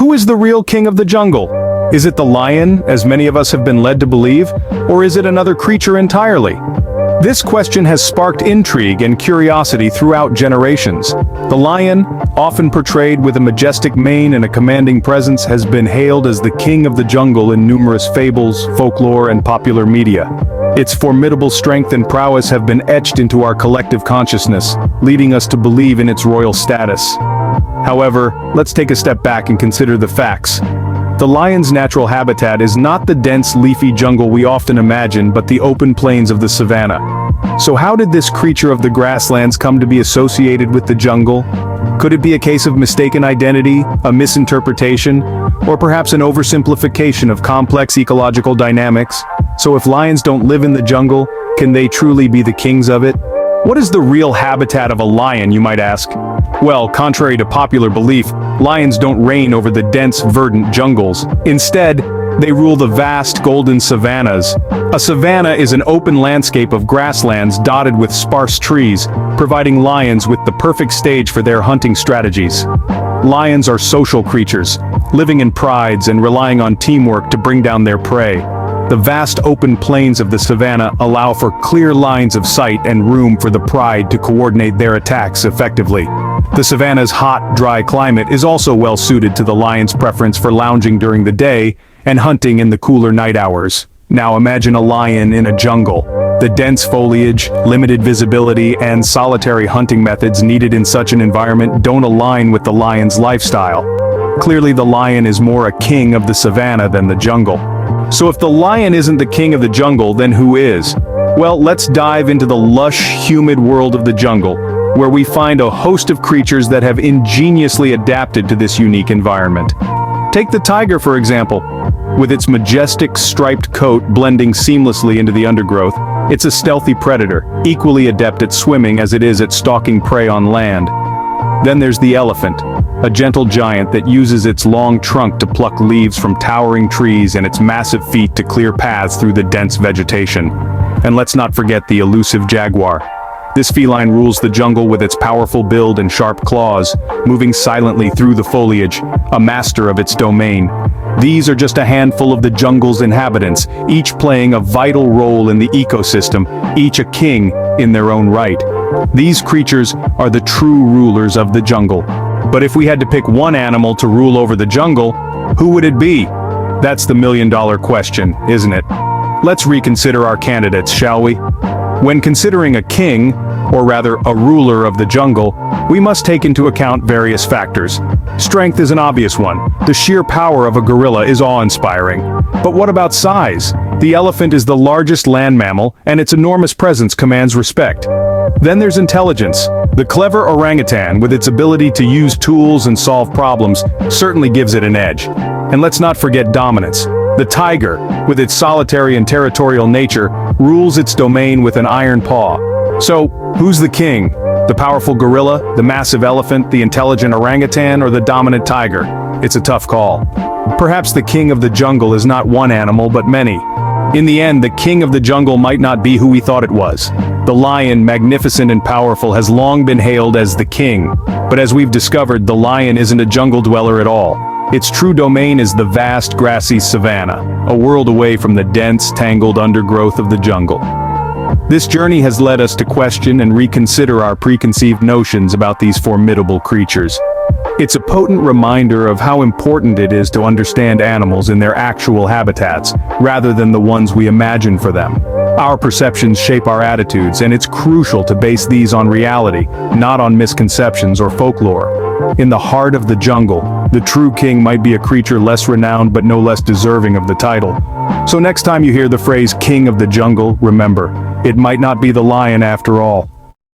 who is the real king of the jungle? Is it the lion, as many of us have been led to believe, or is it another creature entirely? This question has sparked intrigue and curiosity throughout generations. The lion, often portrayed with a majestic mane and a commanding presence, has been hailed as the king of the jungle in numerous fables, folklore, and popular media. Its formidable strength and prowess have been etched into our collective consciousness, leading us to believe in its royal status. However, let's take a step back and consider the facts. The lion's natural habitat is not the dense, leafy jungle we often imagine, but the open plains of the savannah. So how did this creature of the grasslands come to be associated with the jungle? Could it be a case of mistaken identity, a misinterpretation, or perhaps an oversimplification of complex ecological dynamics? So if lions don't live in the jungle, can they truly be the kings of it? What is the real habitat of a lion, you might ask? Well, contrary to popular belief, lions don't reign over the dense, verdant jungles. Instead, they rule the vast, golden savannas. A savanna is an open landscape of grasslands dotted with sparse trees, providing lions with the perfect stage for their hunting strategies. Lions are social creatures, living in prides and relying on teamwork to bring down their prey. The vast open plains of the savanna allow for clear lines of sight and room for the pride to coordinate their attacks effectively. The savanna's hot, dry climate is also well suited to the lion's preference for lounging during the day and hunting in the cooler night hours. Now imagine a lion in a jungle. The dense foliage, limited visibility, and solitary hunting methods needed in such an environment don't align with the lion's lifestyle. Clearly, the lion is more a king of the savanna than the jungle. So if the lion isn't the king of the jungle, then who is? Well, let's dive into the lush, humid world of the jungle, where we find a host of creatures that have ingeniously adapted to this unique environment. Take the tiger, for example. With its majestic striped coat blending seamlessly into the undergrowth, it's a stealthy predator, equally adept at swimming as it is at stalking prey on land. Then there's the elephant, a gentle giant that uses its long trunk to pluck leaves from towering trees and its massive feet to clear paths through the dense vegetation. And let's not forget the elusive jaguar. This feline rules the jungle with its powerful build and sharp claws, moving silently through the foliage, a master of its domain. These are just a handful of the jungle's inhabitants, each playing a vital role in the ecosystem, each a king in their own right. These creatures are the true rulers of the jungle. But if we had to pick one animal to rule over the jungle, who would it be? That's the million-dollar question, isn't it? Let's reconsider our candidates, shall we? When considering a king, or rather a ruler of the jungle, we must take into account various factors. Strength is an obvious one. The sheer power of a gorilla is awe-inspiring. But what about size? The elephant is the largest land mammal, and its enormous presence commands respect. Then there's intelligence. The clever orangutan, with its ability to use tools and solve problems, certainly gives it an edge. And let's not forget dominance. The tiger, with its solitary and territorial nature, rules its domain with an iron paw. So, who's the king? The powerful gorilla, the massive elephant, the intelligent orangutan, or the dominant tiger? It's a tough call. Perhaps the king of the jungle is not one animal, but many. In the end, the king of the jungle might not be who we thought it was. The lion, magnificent and powerful, has long been hailed as the king. But as we've discovered, the lion isn't a jungle dweller at all. Its true domain is the vast, grassy savanna, a world away from the dense, tangled undergrowth of the jungle. This journey has led us to question and reconsider our preconceived notions about these formidable creatures. It's a potent reminder of how important it is to understand animals in their actual habitats, rather than the ones we imagine for them. Our perceptions shape our attitudes, and it's crucial to base these on reality, not on misconceptions or folklore. In the heart of the jungle, the true king might be a creature less renowned but no less deserving of the title. So next time you hear the phrase king of the jungle, remember, it might not be the lion after all.